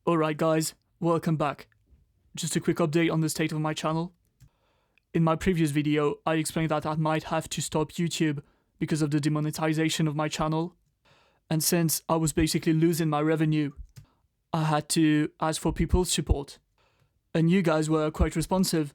Alright guys, welcome back. Just a quick update on the state of my channel. In my previous video, I explained that I might have to stop YouTube because of the demonetization of my channel. And since I was basically losing my revenue, I had to ask for people's support. And you guys were quite responsive.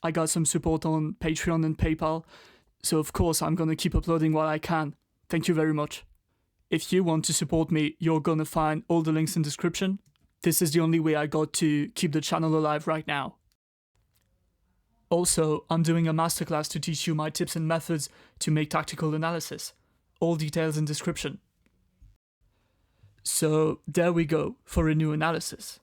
I got some support on Patreon and PayPal, so of course I'm gonna keep uploading what I can. Thank you very much. If you want to support me, you're gonna find all the links in the description. This is the only way I got to keep the channel alive right now. Also, I'm doing a masterclass to teach you my tips and methods to make tactical analysis. All details in description. So there we go for a new analysis.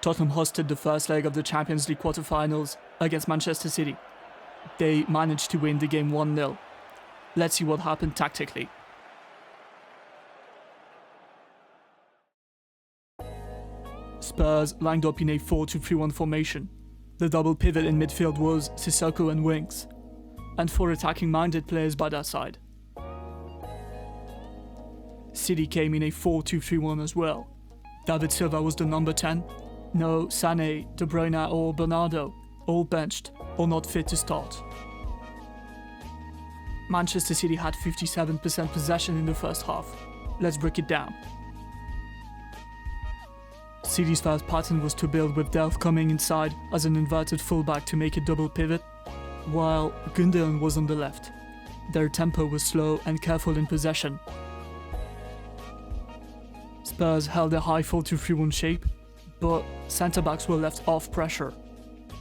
Tottenham hosted the first leg of the Champions League quarter-finals against Manchester City. They managed to win the game 1-0. Let's see what happened tactically. Spurs lined up in a 4-2-3-1 formation. The double pivot in midfield was Sissoko and Winks, and 4 attacking-minded players by their side. City came in a 4-2-3-1 as well. David Silva was the number 10. No Sané, De Bruyne or Bernardo, all benched or not fit to start. Manchester City had 57% possession in the first half. Let's break it down. City's first pattern was to build with Delph coming inside as an inverted fullback to make a double pivot, while Gundogan was on the left. Their tempo was slow and careful in possession. Spurs held a high 4-2-3-1 shape, but centre-backs were left off pressure.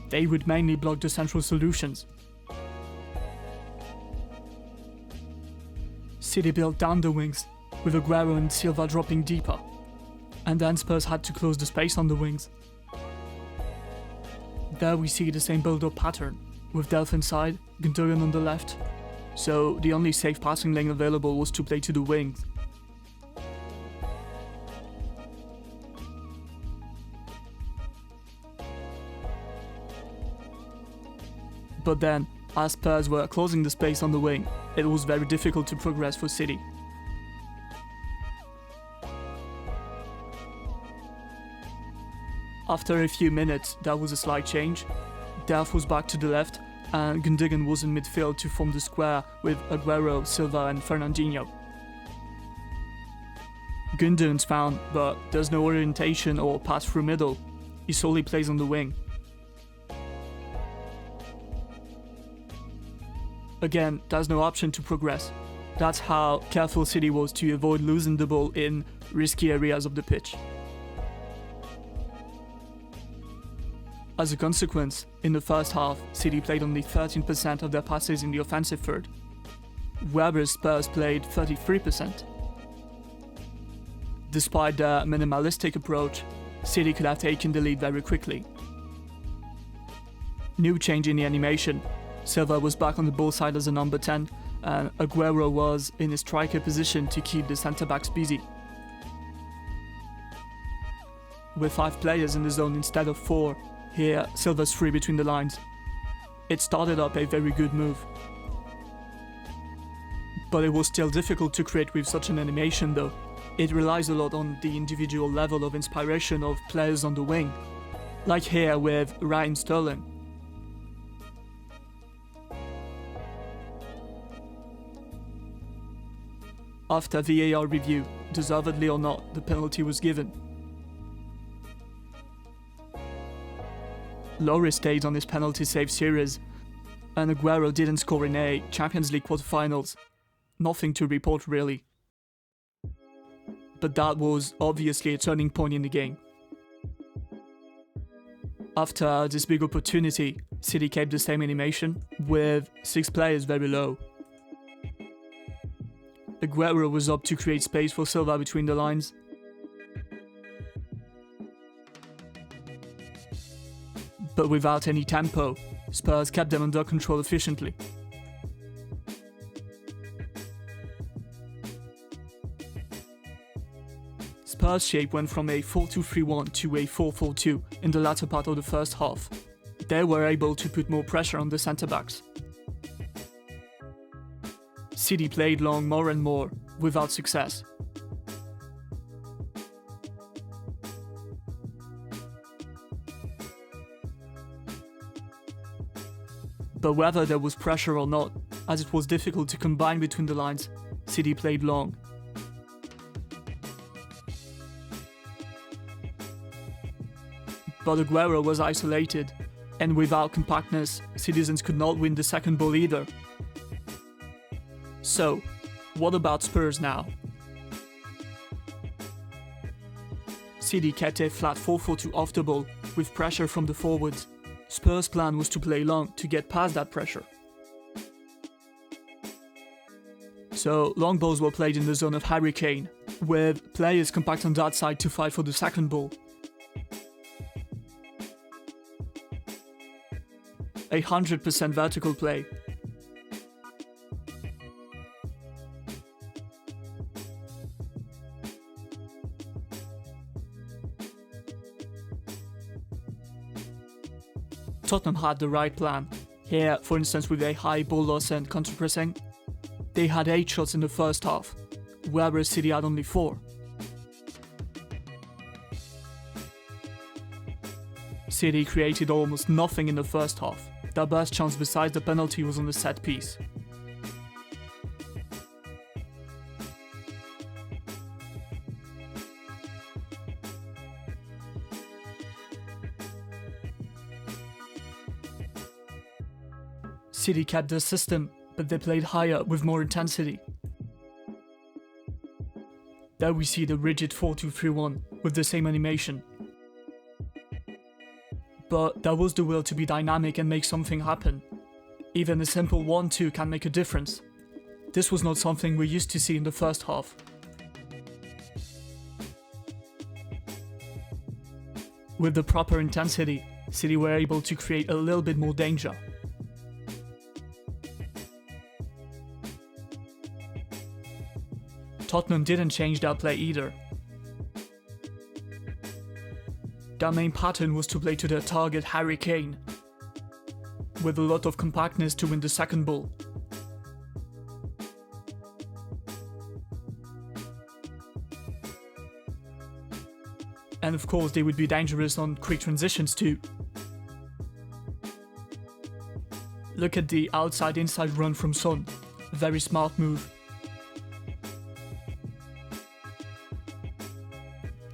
They would mainly block the central solutions. City built down the wings, with Aguero and Silva dropping deeper, and then Spurs had to close the space on the wings. There we see the same build-up pattern, with Delph inside, Gundogan on the left, so the only safe passing lane available was to play to the wings. But then, as Spurs were closing the space on the wing, it was very difficult to progress for City. After a few minutes, there was a slight change. Delph was back to the left, and Gundogan was in midfield to form the square with Aguero, Silva and Fernandinho. Gundogan's found, but there's no orientation or pass through middle. He solely plays on the wing. Again, there's no option to progress. That's how careful City was to avoid losing the ball in risky areas of the pitch. As a consequence, in the first half, City played only 13% of their passes in the offensive third, whereas Spurs played 33%. Despite their minimalistic approach, City could have taken the lead very quickly. New change in the animation. Silva was back on the ball side as a number 10, and Aguero was in a striker position to keep the centre-backs busy. With 5 players in the zone instead of 4, here Silva's free between the lines. It started up a very good move. But it was still difficult to create with such an animation though. It relies a lot on the individual level of inspiration of players on the wing, like here with Raheem Sterling. After VAR review, deservedly or not, the penalty was given. Lloris stayed on his penalty save series, and Aguero didn't score in a Champions League quarterfinals. Nothing to report really. But that was obviously a turning point in the game. After this big opportunity, City kept the same animation, with 6 players very low. Aguero was up to create space for Silva between the lines. But without any tempo, Spurs kept them under control efficiently. Spurs' shape went from a 4-2-3-1 to a 4-4-2 in the latter part of the first half. They were able to put more pressure on the centre-backs. City played long more and more, without success. But whether there was pressure or not, as it was difficult to combine between the lines, City played long. But Aguero was isolated, and without compactness, citizens could not win the second ball either. So, what about Spurs now? City kept a flat 4-4-2 off the ball, with pressure from the forwards. Spurs' plan was to play long to get past that pressure. So, long balls were played in the zone of Harry Kane, with players compact on that side to fight for the second ball. 100% vertical play. Tottenham had the right plan. Here, for instance, with a high ball loss and counter-pressing, they had 8 shots in the first half, whereas City had only 4. City created almost nothing in the first half. Their best chance besides the penalty was on the set piece. City kept their system, but they played higher with more intensity. There we see the rigid 4-2-3-1 with the same animation. But there was the will to be dynamic and make something happen. Even a simple 1-2 can make a difference. This was not something we used to see in the first half. With the proper intensity, City were able to create a little bit more danger. Tottenham didn't change their play either. Their main pattern was to play to their target Harry Kane, with a lot of compactness to win the second ball. And of course they would be dangerous on quick transitions too. Look at the outside-inside run from Son, a very smart move.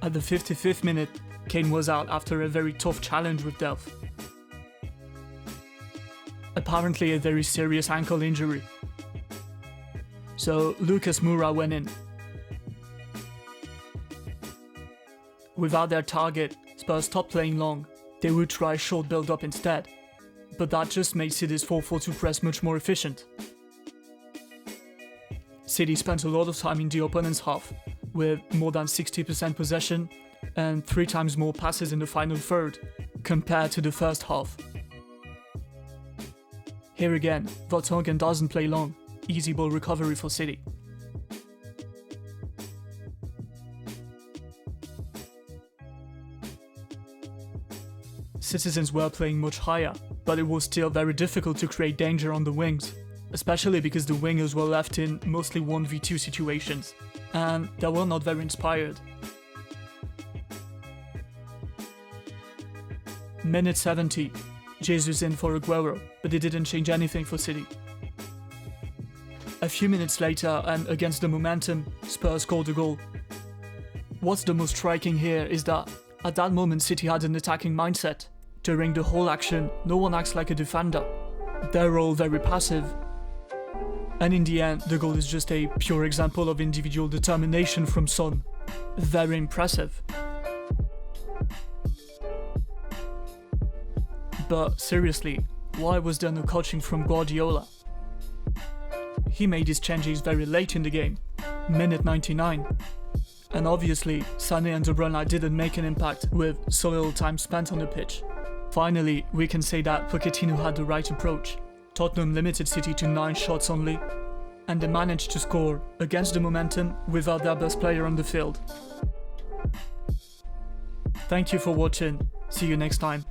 At the 55th minute, Kane was out after a very tough challenge with Delph. Apparently a very serious ankle injury. So Lucas Moura went in. Without their target, Spurs stopped playing long. They would try short build-up instead. But that just made City's 4-4-2 press much more efficient. City spent a lot of time in the opponent's half, with more than 60% possession and 3 times more passes in the final third, compared to the first half. Here again, Vertonghen doesn't play long, easy ball recovery for City. Citizens were playing much higher, but it was still very difficult to create danger on the wings, especially because the wingers were left in mostly 1v2 situations, and they were not very inspired. Minute 70, Jesus in for Aguero, but it didn't change anything for City. A few minutes later, and against the momentum, Spurs scored a goal. What's the most striking here is that, at that moment City had an attacking mindset. During the whole action, no one acts like a defender. They're all very passive. And in the end, the goal is just a pure example of individual determination from Son. Very impressive. But seriously, why was there no coaching from Guardiola? He made his changes very late in the game, minute 99. And obviously, Sané and De Bruyne didn't make an impact with so little time spent on the pitch. Finally, we can say that Pochettino had the right approach. Tottenham limited City to 9 shots only, and they managed to score against the momentum without their best player on the field. Thank you for watching. See you next time.